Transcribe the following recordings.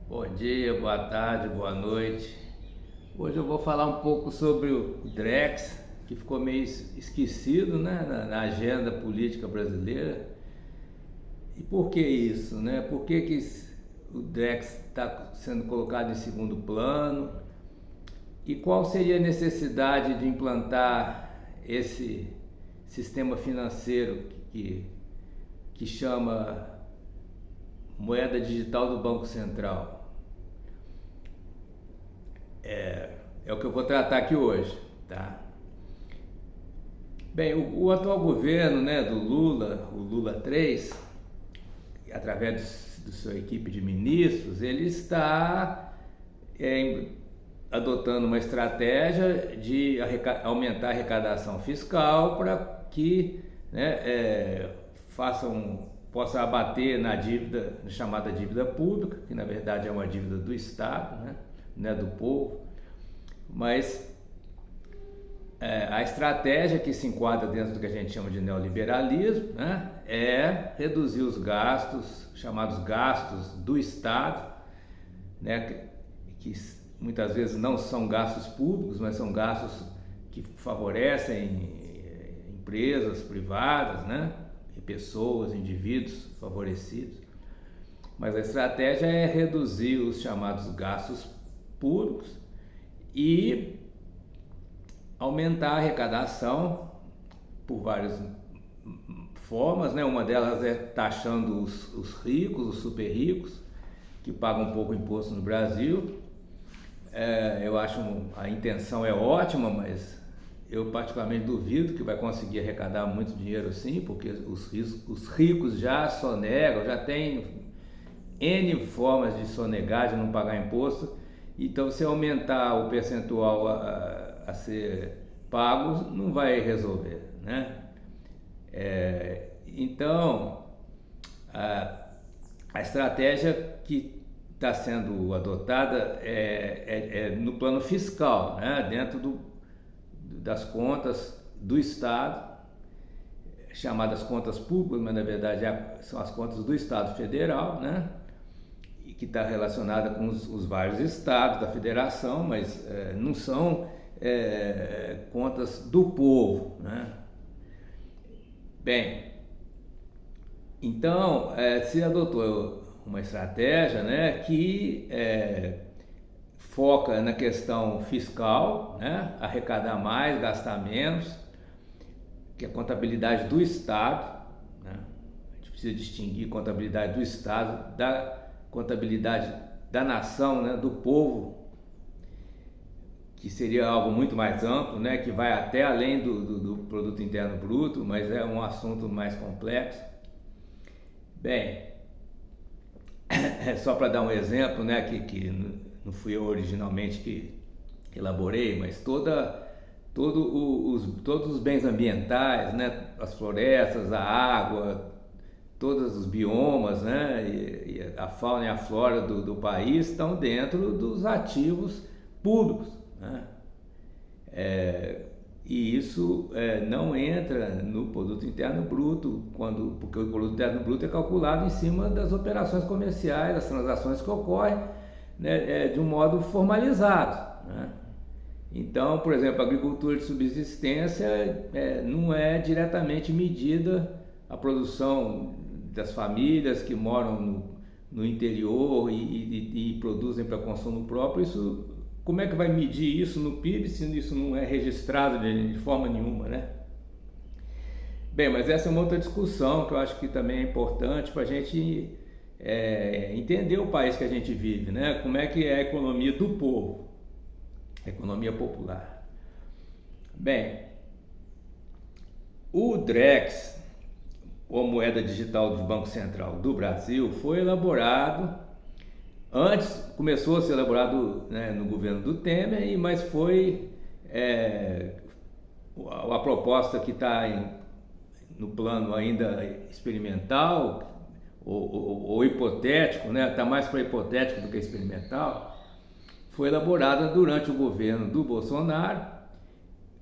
Bom dia, boa tarde, boa noite. Hoje eu vou falar um pouco sobre o Drex, que ficou meio esquecido, né, na agenda política brasileira. E por que isso, né? Por que o Drex está sendo colocado em segundo plano? E qual seria a necessidade de implantar esse sistema financeiro que chama moeda digital do Banco Central? É o que eu vou tratar aqui hoje, tá? Bem, o atual governo, né, do Lula, o Lula 3, através de sua equipe de ministros, ele está adotando uma estratégia de aumentar a arrecadação fiscal para que, né, possa abater na dívida, chamada dívida pública, que na verdade é uma dívida do Estado, né, não é do povo, mas a estratégia que se enquadra dentro do que a gente chama de neoliberalismo, né, é reduzir os gastos, chamados gastos do Estado, né, que muitas vezes não são gastos públicos, mas são gastos que favorecem empresas privadas, né, e pessoas, indivíduos favorecidos. Mas a estratégia é reduzir os chamados gastos públicos e aumentar a arrecadação por várias formas, né? Uma delas é taxando os ricos, os super ricos, que pagam pouco imposto no Brasil. Eu acho a intenção é ótima, mas eu particularmente duvido que vai conseguir arrecadar muito dinheiro assim, porque os ricos já sonegam, já tem N formas de sonegar, de não pagar imposto. Então, se aumentar o percentual a ser pago, não vai resolver, né? Então, a estratégia que está sendo adotada é no plano fiscal, né? Dentro das contas do Estado, chamadas contas públicas, mas na verdade são as contas do Estado Federal, né? Que está relacionada com os vários estados da federação, mas não são contas do povo, né? Bem, então se adotou uma estratégia, né, que foca na questão fiscal, né, arrecadar mais, gastar menos, que é a contabilidade do Estado, né? A gente precisa distinguir contabilidade do Estado da contabilidade da nação, né, do povo, que seria algo muito mais amplo, né, que vai até além do produto interno bruto, mas é um assunto mais complexo. Bem, só para dar um exemplo, né, que não fui eu originalmente que elaborei, mas todos os bens ambientais, né, as florestas, a água, todos os biomas, né, e a fauna e a flora do país estão dentro dos ativos públicos, né? E isso não entra no produto interno bruto, porque o produto interno bruto é calculado em cima das operações comerciais, das transações que ocorrem, né, de um modo formalizado, né? Então, por exemplo, a agricultura de subsistência não é diretamente medida a produção das famílias que moram no interior e produzem para consumo próprio. Como é que vai medir isso no PIB se isso não é registrado de forma nenhuma, né? Bem, mas essa é uma outra discussão que eu acho que também é importante para a gente entender o país que a gente vive, né? Como é que é a economia do povo, a economia popular. Bem, o Drex, ou moeda digital do Banco Central do Brasil, foi elaborado antes, começou a ser elaborado, né, no governo do Temer, mas foi a proposta que está no plano ainda experimental ou hipotético, né, está mais para hipotético do que experimental, foi elaborada durante o governo do Bolsonaro,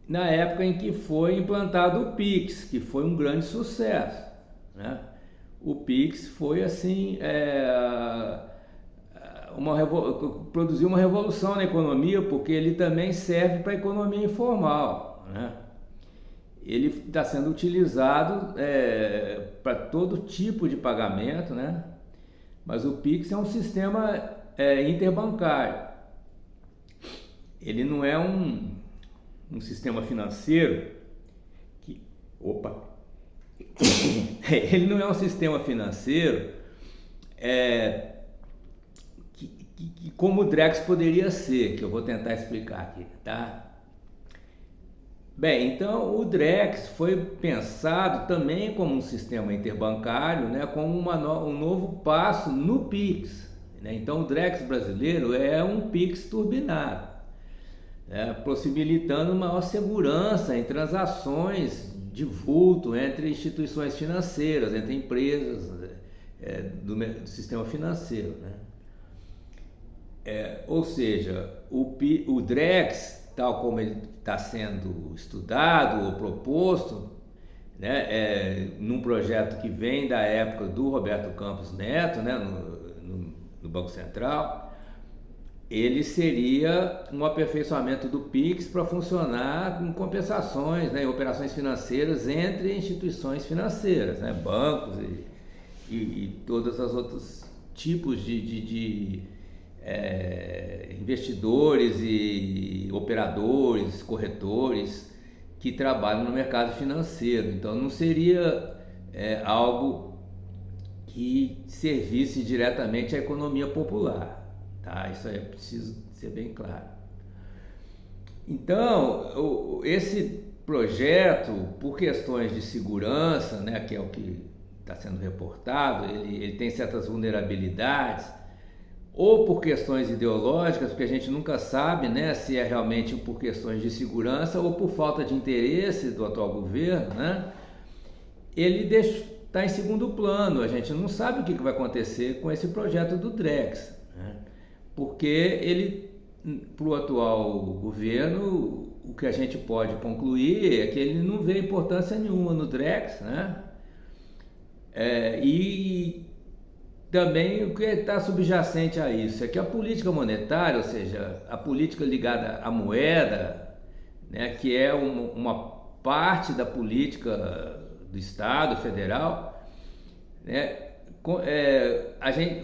na época em que foi implantado o Pix, que foi um grande sucesso, né? O Pix foi assim produziu uma revolução na economia, porque ele também serve para a economia informal, né? Ele está sendo utilizado para todo tipo de pagamento, né? Mas o Pix é um sistema interbancário. Ele não é um sistema financeiro que... Opa! Ele não é um sistema financeiro que como o Drex poderia ser, que eu vou tentar explicar aqui, tá? Bem, então o Drex foi pensado também como um sistema interbancário, né, como um novo passo no Pix, né? Então o Drex brasileiro é um Pix turbinado, né, possibilitando maior segurança em transações de vulto entre instituições financeiras, entre empresas do sistema financeiro, né? Ou seja, o Drex, tal como ele está sendo estudado ou proposto, né, num projeto que vem da época do Roberto Campos Neto, né, no Banco Central, ele seria um aperfeiçoamento do Pix para funcionar com compensações, né, em operações financeiras entre instituições financeiras, né, bancos e todos os outros tipos de investidores e operadores, corretores que trabalham no mercado financeiro. Então não seria algo que servisse diretamente à economia popular, tá? Isso aí é preciso ser bem claro. Então esse projeto, por questões de segurança, né, que é o que está sendo reportado, ele tem certas vulnerabilidades, ou por questões ideológicas, porque a gente nunca sabe, né, se é realmente por questões de segurança ou por falta de interesse do atual governo, né, ele está em segundo plano. A gente não sabe o que vai acontecer com esse projeto do Drex, né, porque ele, para o atual governo, o que a gente pode concluir é que ele não vê importância nenhuma no Drex, né, e também o que está subjacente a isso é que a política monetária, ou seja, a política ligada à moeda, né, que é uma parte da política do Estado federal, né,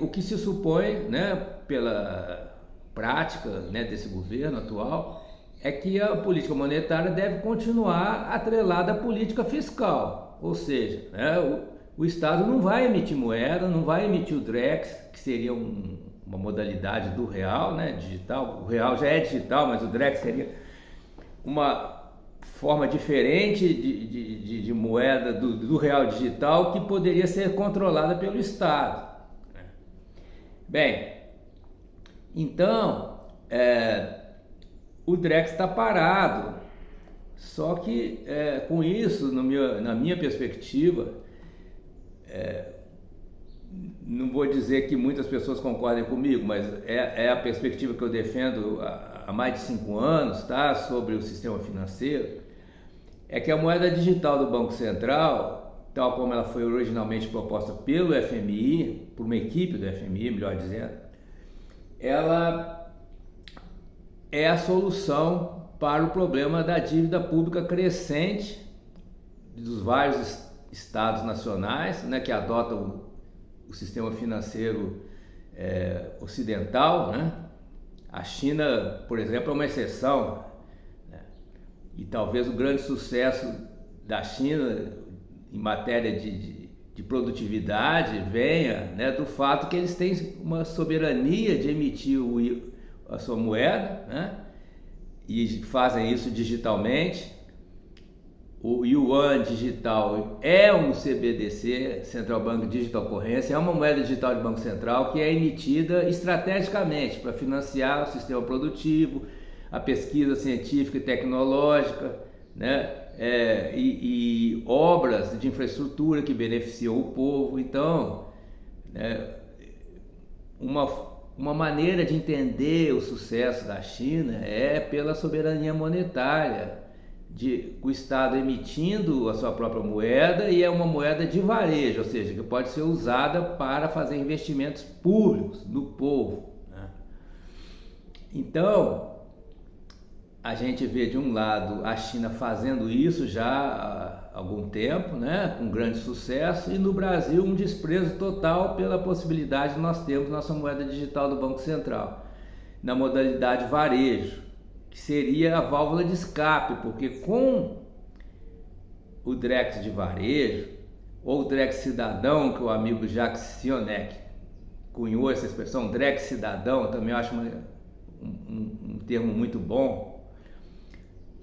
o que se supõe, né, pela prática, né, desse governo atual, é que a política monetária deve continuar atrelada à política fiscal, ou seja, né, o Estado não vai emitir moeda, não vai emitir o Drex, que seria uma modalidade do real, né, digital. O real já é digital, mas o Drex seria uma forma diferente de moeda do real digital que poderia ser controlada pelo Estado. Bem, então o Drex está parado, só que com isso, na minha perspectiva, não vou dizer que muitas pessoas concordem comigo, mas é a perspectiva que eu defendo há mais de 5 anos, tá, sobre o sistema financeiro, é que a moeda digital do Banco Central, tal como ela foi originalmente proposta pelo FMI, por uma equipe do FMI, melhor dizendo, ela é a solução para o problema da dívida pública crescente dos vários estados nacionais, né, que adotam o sistema financeiro ocidental, né? A China, por exemplo, é uma exceção, né? E talvez o grande sucesso da China em matéria de produtividade venha, né, do fato que eles têm uma soberania de emitir a sua moeda, né? E fazem isso digitalmente. O Yuan digital é um CBDC, Central Bank Digital Currency, é uma moeda digital de Banco Central que é emitida estrategicamente para financiar o sistema produtivo, a pesquisa científica e tecnológica, né? E obras de infraestrutura que beneficiam o povo. Então, uma maneira de entender o sucesso da China é pela soberania monetária, o Estado emitindo a sua própria moeda, e é uma moeda de varejo, ou seja, que pode ser usada para fazer investimentos públicos no povo, né? Então, a gente vê de um lado a China fazendo isso já há algum tempo, né, com grande sucesso, e no Brasil um desprezo total pela possibilidade de nós termos nossa moeda digital do Banco Central, na modalidade varejo, que seria a válvula de escape, porque com o Drex de varejo, ou Drex cidadão, que o amigo Jacques Sionek cunhou essa expressão, Drex cidadão, também eu acho um termo muito bom.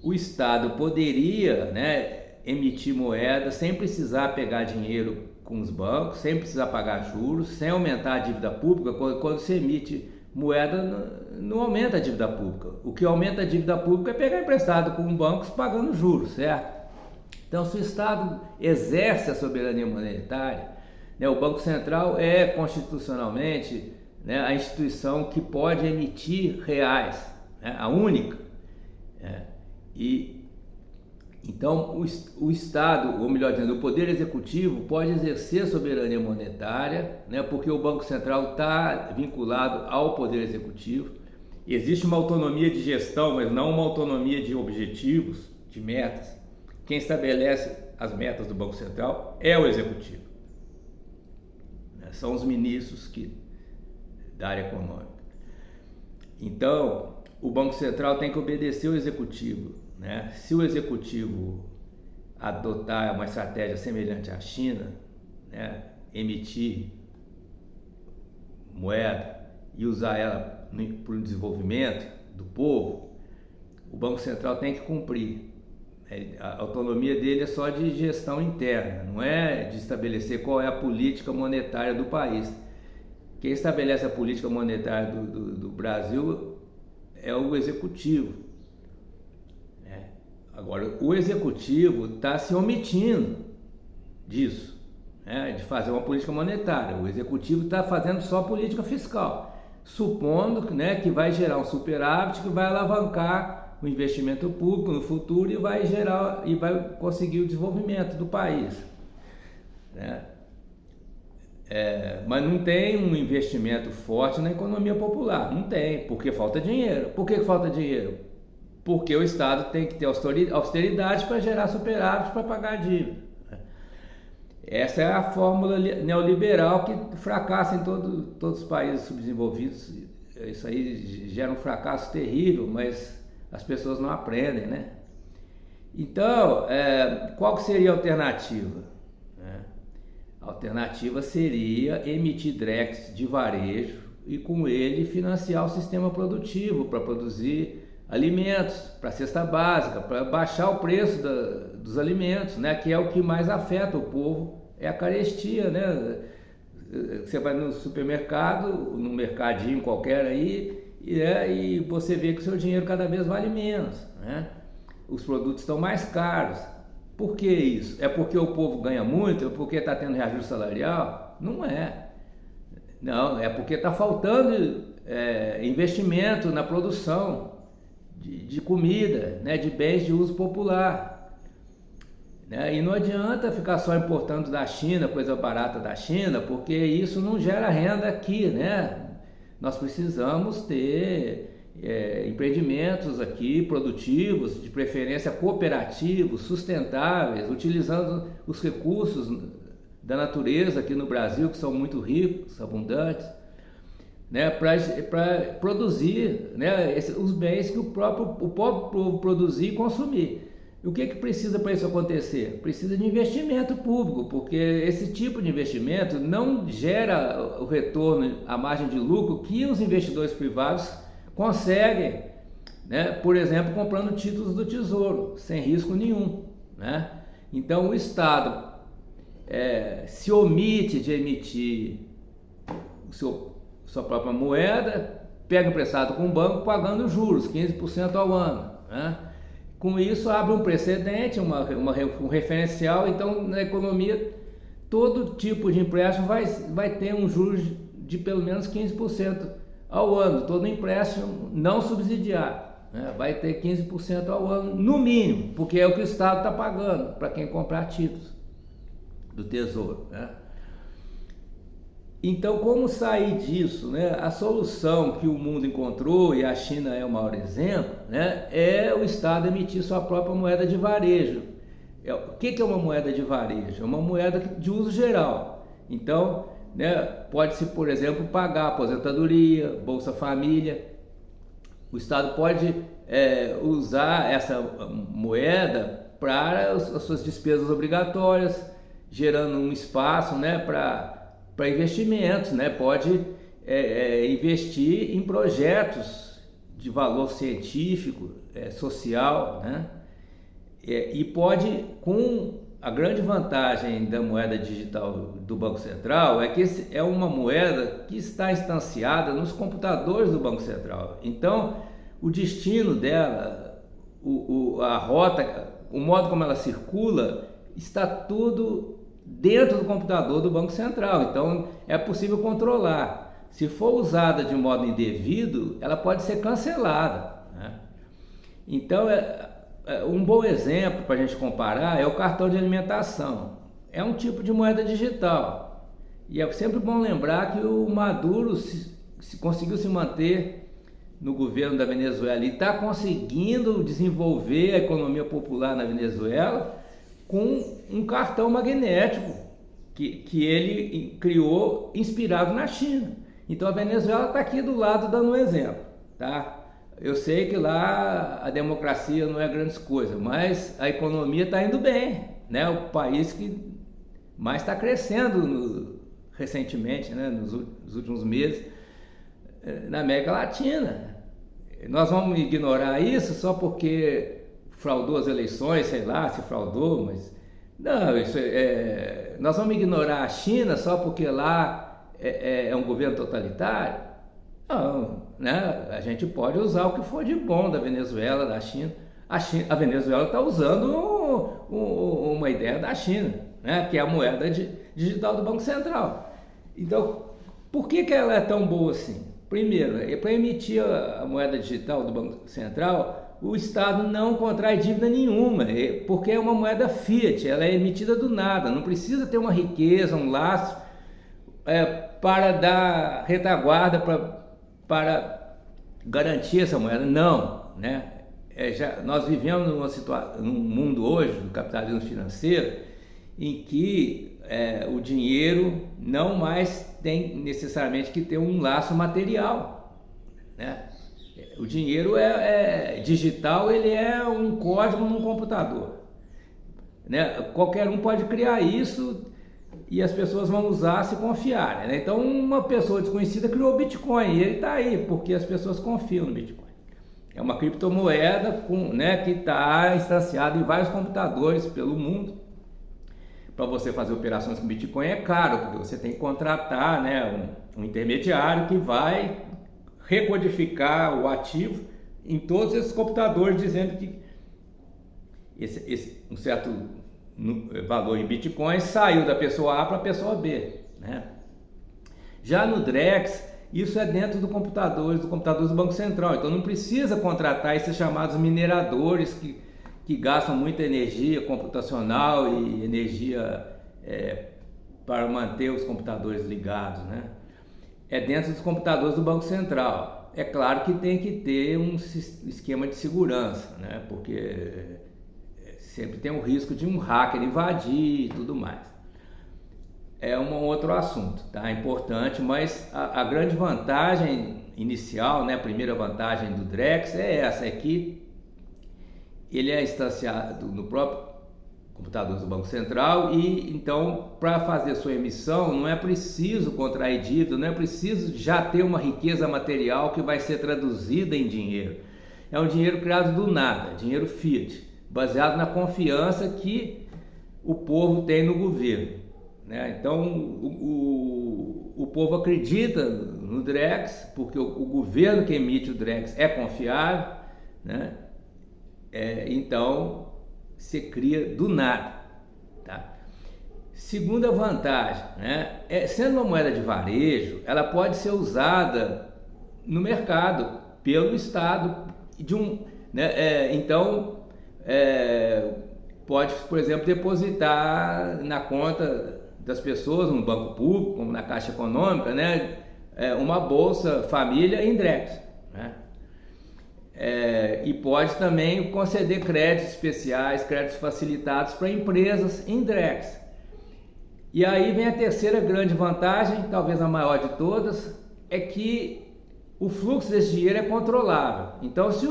O Estado poderia, né, emitir moeda sem precisar pegar dinheiro com os bancos, sem precisar pagar juros, sem aumentar a dívida pública. Quando se emite moeda, não aumenta a dívida pública. O que aumenta a dívida pública é pegar emprestado com bancos pagando juros, certo? Então, se o Estado exerce a soberania monetária, né, o Banco Central é constitucionalmente, né, a instituição que pode emitir reais, né, a única. Então, o Estado, ou melhor dizendo, o Poder Executivo pode exercer soberania monetária, né, porque o Banco Central está vinculado ao Poder Executivo. Existe uma autonomia de gestão, mas não uma autonomia de objetivos, de metas. Quem estabelece as metas do Banco Central é o Executivo. São os ministros da área econômica. Então, o Banco Central tem que obedecer ao Executivo, né? Se o Executivo adotar uma estratégia semelhante à China, né, emitir moeda e usar ela para o desenvolvimento do povo, o Banco Central tem que cumprir. A autonomia dele é só de gestão interna, não é de estabelecer qual é a política monetária do país. Quem estabelece a política monetária do Brasil é o Executivo. Agora, o Executivo está se omitindo disso, né, de fazer uma política monetária. O Executivo está fazendo só política fiscal, supondo, né, que vai gerar um superávit que vai alavancar o investimento público no futuro e vai conseguir o desenvolvimento do país, né? Mas não tem um investimento forte na economia popular, não tem, porque falta dinheiro. Por que falta dinheiro? Porque o Estado tem que ter austeridade para gerar superávit para pagar a dívida. Essa é a fórmula neoliberal que fracassa em todos os países subdesenvolvidos. Isso aí gera um fracasso terrível, mas as pessoas não aprendem, né? Então, qual que seria a alternativa? A alternativa seria emitir Drex de varejo e com ele financiar o sistema produtivo para produzir alimentos, para a cesta básica, para baixar o preço dos alimentos, né? Que é o que mais afeta o povo, é a carestia, né? Você vai no supermercado, num mercadinho qualquer aí, e você vê que o seu dinheiro cada vez vale menos, né? Os produtos estão mais caros. Por que isso? É porque o povo ganha muito? É porque está tendo reajuste salarial? Não é. Não, é porque está faltando investimento na produção de comida, né, de bens de uso popular, né? E não adianta ficar só importando da China, coisa barata da China, porque isso não gera renda aqui, né? Nós precisamos ter empreendimentos aqui produtivos, de preferência cooperativos, sustentáveis, utilizando os recursos da natureza aqui no Brasil, que são muito ricos, abundantes, né, para produzir, né, os bens que o próprio povo produzir e consumir. E o que precisa para isso acontecer? Precisa de investimento público, porque esse tipo de investimento não gera o retorno, a margem de lucro que os investidores privados conseguem, né, por exemplo, comprando títulos do Tesouro, sem risco nenhum, né? Então o Estado se omite de emitir sua própria moeda, pega emprestado com o banco pagando juros, 15% ao ano, né? Com isso abre um precedente, um referencial. Então na economia todo tipo de empréstimo vai ter um juros de pelo menos 15% ao ano, todo empréstimo não subsidiado, né, vai ter 15% ao ano, no mínimo, porque é o que o Estado está pagando para quem comprar títulos do Tesouro, né? Então, como sair disso, né? A solução que o mundo encontrou, e a China é o maior exemplo, né? É o Estado emitir sua própria moeda de varejo. O que é uma moeda de varejo? É uma moeda de uso geral. Então, né, pode-se, por exemplo, pagar aposentadoria, Bolsa Família. O Estado pode usar essa moeda para as suas despesas obrigatórias, gerando um espaço, né, para investimentos, né? Pode investir em projetos de valor científico, social, né? E pode, com a grande vantagem da moeda digital do Banco Central, é que é uma moeda que está instanciada nos computadores do Banco Central. Então, o destino dela, a rota, o modo como ela circula, está tudo dentro do computador do Banco Central. Então, é possível controlar. Se for usada de modo indevido, ela pode ser cancelada, né? Então, um bom exemplo para a gente comparar é o cartão de alimentação. É um tipo de moeda digital. E é sempre bom lembrar que o Maduro conseguiu se manter no governo da Venezuela e está conseguindo desenvolver a economia popular na Venezuela com um cartão magnético que ele criou inspirado na China. Então a Venezuela está aqui do lado dando um exemplo, tá? Eu sei que lá a democracia não é grandes coisas, mas a economia está indo bem, né? O país que mais está crescendo recentemente, né? Nos últimos meses, na América Latina. Nós vamos ignorar isso só porque fraudou as eleições, sei lá se fraudou, mas não, nós vamos ignorar a China só porque lá é um governo totalitário? Não, né? A gente pode usar o que for de bom da Venezuela, da China. A Venezuela está usando uma ideia da China, né? Que é a moeda digital do Banco Central. Então, por que ela é tão boa assim? Primeiro, para emitir a moeda digital do Banco Central, o Estado não contrai dívida nenhuma, porque é uma moeda fiat, ela é emitida do nada, não precisa ter uma riqueza, um laço para dar retaguarda para garantir essa moeda. Não, né? Nós vivemos num mundo hoje do capitalismo financeiro em que o dinheiro não mais tem necessariamente que ter um laço material, né? O dinheiro digital, ele é um código num computador, né? Qualquer um pode criar isso e as pessoas vão usar se confiarem, né? Então, uma pessoa desconhecida criou o Bitcoin e ele está aí porque as pessoas confiam no Bitcoin. É uma criptomoeda né, que está instanciada em vários computadores pelo mundo. Para você fazer operações com Bitcoin é caro, porque você tem que contratar, né, um intermediário que vai recodificar o ativo em todos esses computadores, dizendo que um certo valor em Bitcoin saiu da pessoa A para a pessoa B, né? Já no Drex, isso é dentro dos computadores do Banco Central, então não precisa contratar esses chamados mineradores que gastam muita energia computacional e energia para manter os computadores ligados, né? É dentro dos computadores do Banco Central. É claro que tem que ter um esquema de segurança, né? Porque sempre tem o risco de um hacker invadir e tudo mais. É um outro assunto, tá? É importante, mas a grande vantagem inicial, né? A primeira vantagem do Drex é essa, é que ele é instanciado no próprio computador do Banco Central e então para fazer sua emissão não é preciso contrair dívida, não é preciso já ter uma riqueza material que vai ser traduzida em dinheiro. É um dinheiro criado do nada, dinheiro fiat, baseado na confiança que o povo tem no governo, né? Então o povo acredita no Drex porque o governo que emite o Drex é confiável, né? Então se cria do nada, tá? Segunda vantagem, né? Sendo uma moeda de varejo, ela pode ser usada no mercado pelo Estado né? Então pode, por exemplo, depositar na conta das pessoas no banco público, como na Caixa Econômica, né, uma Bolsa Família Indrex, né? E pode também conceder créditos especiais, créditos facilitados para empresas Indrex. E aí vem a terceira grande vantagem, talvez a maior de todas, é que o fluxo desse dinheiro é controlável. Então, se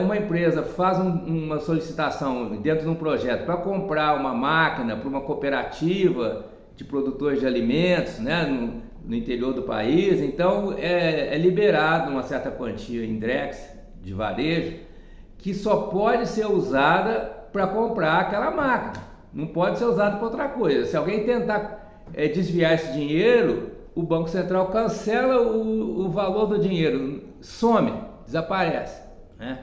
uma empresa faz uma solicitação dentro de um projeto para comprar uma máquina para uma cooperativa de produtores de alimentos, né, no interior do país, então é liberado uma certa quantia em Indrex de varejo que só pode ser usada para comprar aquela máquina, não pode ser usada para outra coisa. Se alguém tentar desviar esse dinheiro, o Banco Central cancela o valor do dinheiro, some, desaparece, né?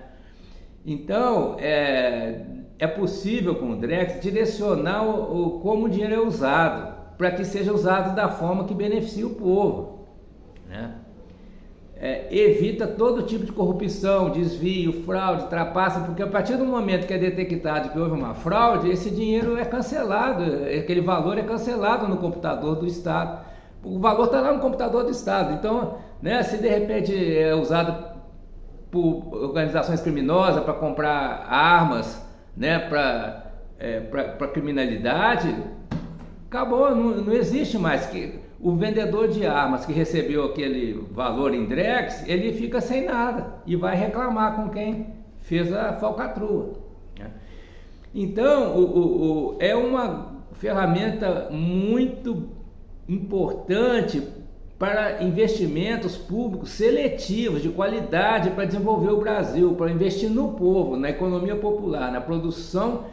Então, é possível com o Drex direcionar como o dinheiro é usado, para que seja usado da forma que beneficie o povo, né? Evita todo tipo de corrupção, desvio, fraude, trapaça, porque a partir do momento que é detectado que houve uma fraude, esse dinheiro é cancelado, aquele valor é cancelado no computador do Estado. O valor está lá no computador do Estado. Então, né, se de repente é usado por organizações criminosas para comprar armas, né, para criminalidade, acabou, não existe mais. O vendedor de armas que recebeu aquele valor em Drex, ele fica sem nada e vai reclamar com quem fez a falcatrua, né? Então, é uma ferramenta muito importante para investimentos públicos seletivos, de qualidade, para desenvolver o Brasil, para investir no povo, na economia popular, na produção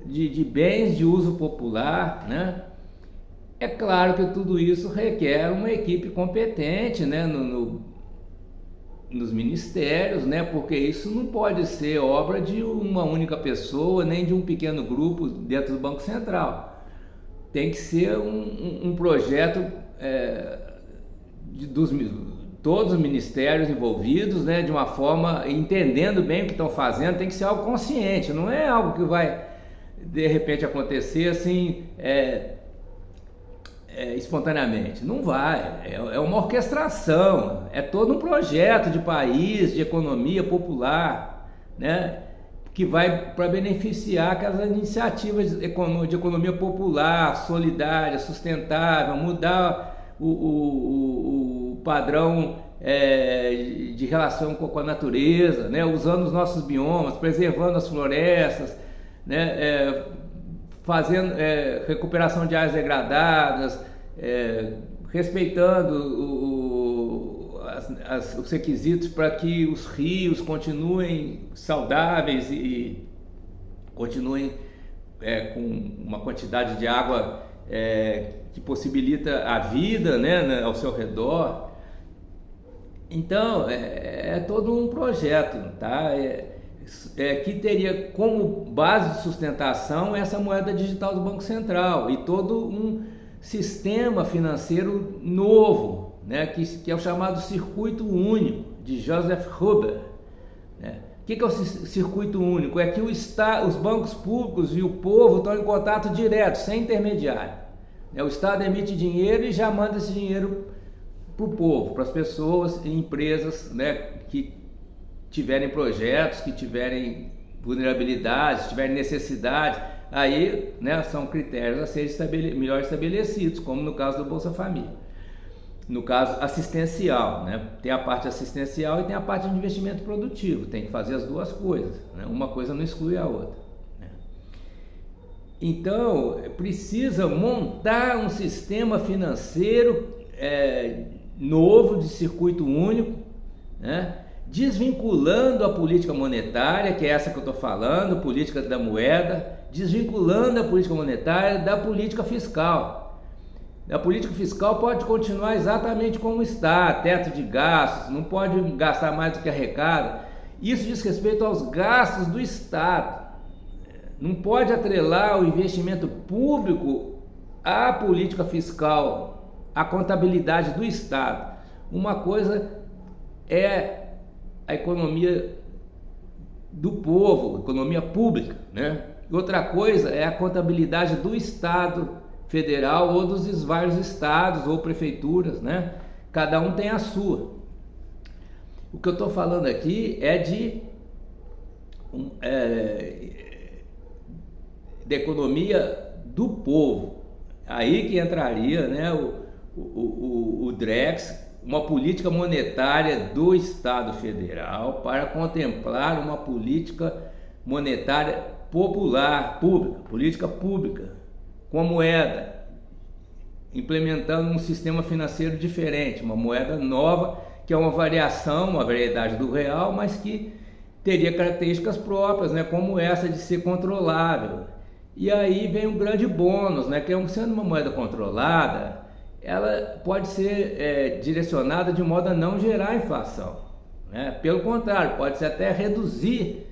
de bens de uso popular, né? É claro que tudo isso requer uma equipe competente, né, nos ministérios, né, porque isso não pode ser obra de uma única pessoa, nem de um pequeno grupo dentro do Banco Central. Tem que ser um projeto de todos os ministérios envolvidos, né, de uma forma, entendendo bem o que estão fazendo. Tem que ser algo consciente, não é algo que vai de repente acontecer assim espontaneamente. Não vai, é uma orquestração, é todo um projeto de país, de economia popular, né, que vai para beneficiar aquelas iniciativas de economia popular, solidária, sustentável, mudar o padrão de relação com a natureza, né, usando os nossos biomas, preservando as florestas, né, fazendo recuperação de áreas degradadas, respeitando os requisitos para que os rios continuem saudáveis e continuem com uma quantidade de água que possibilita a vida, né, ao seu redor. Então, é todo um projeto, tá? Que teria como base de sustentação essa moeda digital do Banco Central e todo um sistema financeiro novo, né, que é o chamado Circuito Único, de Joseph Huber, né? O que é o Circuito Único? É que os bancos públicos e o povo estão em contato direto, sem intermediário, né? O Estado emite dinheiro e já manda esse dinheiro para o povo, para as pessoas e empresas, né, que tiverem projetos, que tiverem vulnerabilidades, tiverem necessidade. Aí, né, são critérios a serem melhor estabelecidos, como no caso do Bolsa Família. No caso assistencial, né, tem a parte assistencial e tem a parte de investimento produtivo, tem que fazer as duas coisas, né? Uma coisa não exclui a outra, né? Então, precisa montar um sistema financeiro novo, de circuito único, né, desvinculando a política monetária, que é essa que eu estou falando, política da moeda, desvinculando a política monetária da política fiscal. A política fiscal pode continuar exatamente como está, teto de gastos, não pode gastar mais do que arrecada. Isso diz respeito aos gastos do Estado. Não pode atrelar o investimento público à política fiscal, à contabilidade do Estado. Uma coisa é a economia do povo, economia pública, né? Outra coisa é a contabilidade do Estado federal ou dos vários estados ou prefeituras, né? Cada um tem a sua. O que eu estou falando aqui é da economia do povo. Aí que entraria, né, o DREX, uma política monetária do Estado Federal para contemplar uma política monetária popular, pública, política pública, com moeda, implementando um sistema financeiro diferente, uma moeda nova, que é uma variação, uma variedade do real, mas que teria características próprias, né, como essa de ser controlável. E aí vem um grande bônus, né, que sendo uma moeda controlada, ela pode ser direcionada de modo a não gerar inflação, né? Pelo contrário, pode-se até reduzir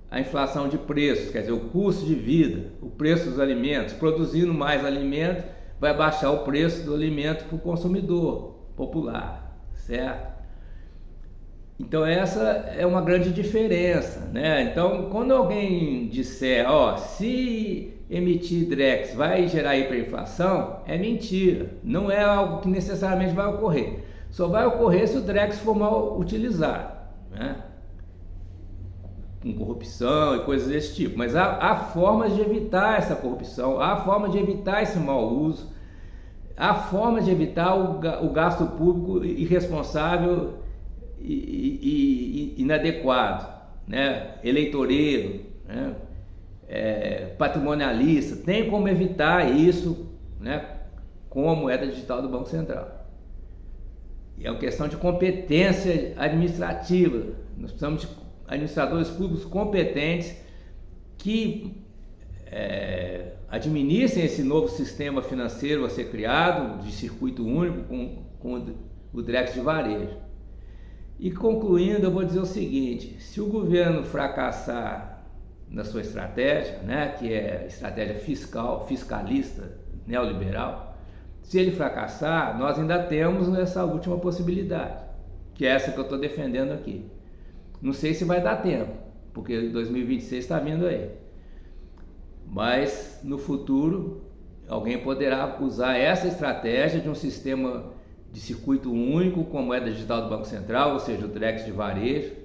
a inflação de preços, quer dizer, o custo de vida, o preço dos alimentos. Produzindo mais alimento, vai baixar o preço do alimento para o consumidor popular, certo? Então essa é uma grande diferença, né? Então quando alguém disser, se emitir DREX vai gerar hiperinflação, é mentira, não é algo que necessariamente vai ocorrer. Só vai ocorrer se o DREX for mal utilizado, né? Com corrupção e coisas desse tipo. Mas há formas de evitar essa corrupção, há formas de evitar esse mau uso, há formas de evitar o gasto público irresponsável e inadequado, né? Eleitoreiro, né? Patrimonialista. Tem como evitar isso, né, com a moeda digital do Banco Central. E é uma questão de competência administrativa. Nós precisamos de administradores públicos competentes que administrem esse novo sistema financeiro a ser criado, de circuito único, com o DREX de varejo. E concluindo, eu vou dizer o seguinte: se o governo fracassar na sua estratégia, né, que é estratégia fiscalista, neoliberal, se ele fracassar, nós ainda temos essa última possibilidade, que é essa que eu estou defendendo aqui. Não sei se vai dar tempo, porque 2026 está vindo aí, mas no futuro alguém poderá usar essa estratégia de um sistema de circuito único com a moeda digital do Banco Central, ou seja, o DREX de varejo,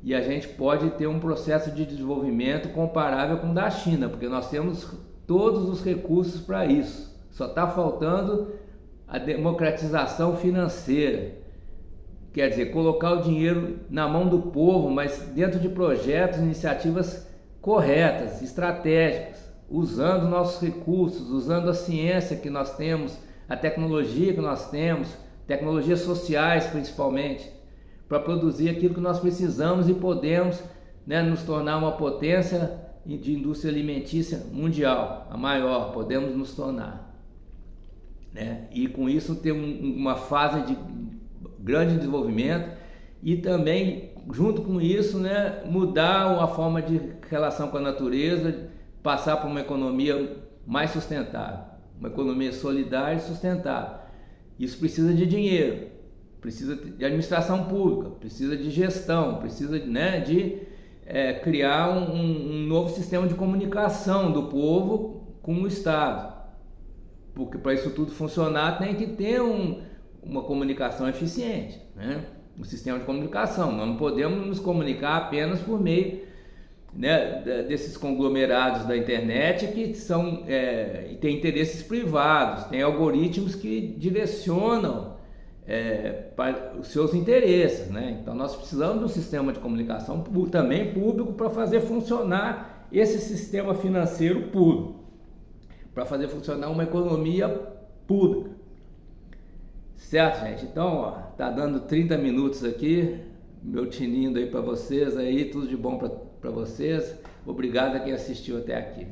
e a gente pode ter um processo de desenvolvimento comparável com o da China, porque nós temos todos os recursos para isso. Só está faltando a democratização financeira, quer dizer, colocar o dinheiro na mão do povo, mas dentro de projetos, iniciativas corretas, estratégicas, usando nossos recursos, usando a ciência que nós temos, a tecnologia que nós temos, tecnologias sociais principalmente, para produzir aquilo que nós precisamos e podemos, né, nos tornar uma potência de indústria alimentícia mundial, a maior, podemos nos tornar, né? E com isso ter uma fase de grande desenvolvimento e também, junto com isso, né, mudar a forma de relação com a natureza, passar para uma economia mais sustentável, uma economia solidária e sustentável. Isso precisa de dinheiro, precisa de administração pública, precisa de gestão, precisa, né, de criar um novo sistema de comunicação do povo com o Estado, porque para isso tudo funcionar tem que ter uma comunicação eficiente, né? Um sistema de comunicação. Nós não podemos nos comunicar apenas por meio, né, desses conglomerados da internet que têm interesses privados, tem algoritmos que direcionam para os seus interesses, né? Então nós precisamos de um sistema de comunicação também público para fazer funcionar esse sistema financeiro público, para fazer funcionar uma economia pública, certo, gente? Então, tá dando 30 minutos aqui, meu tinindo aí para vocês aí, tudo de bom para vocês. Obrigado a quem assistiu até aqui.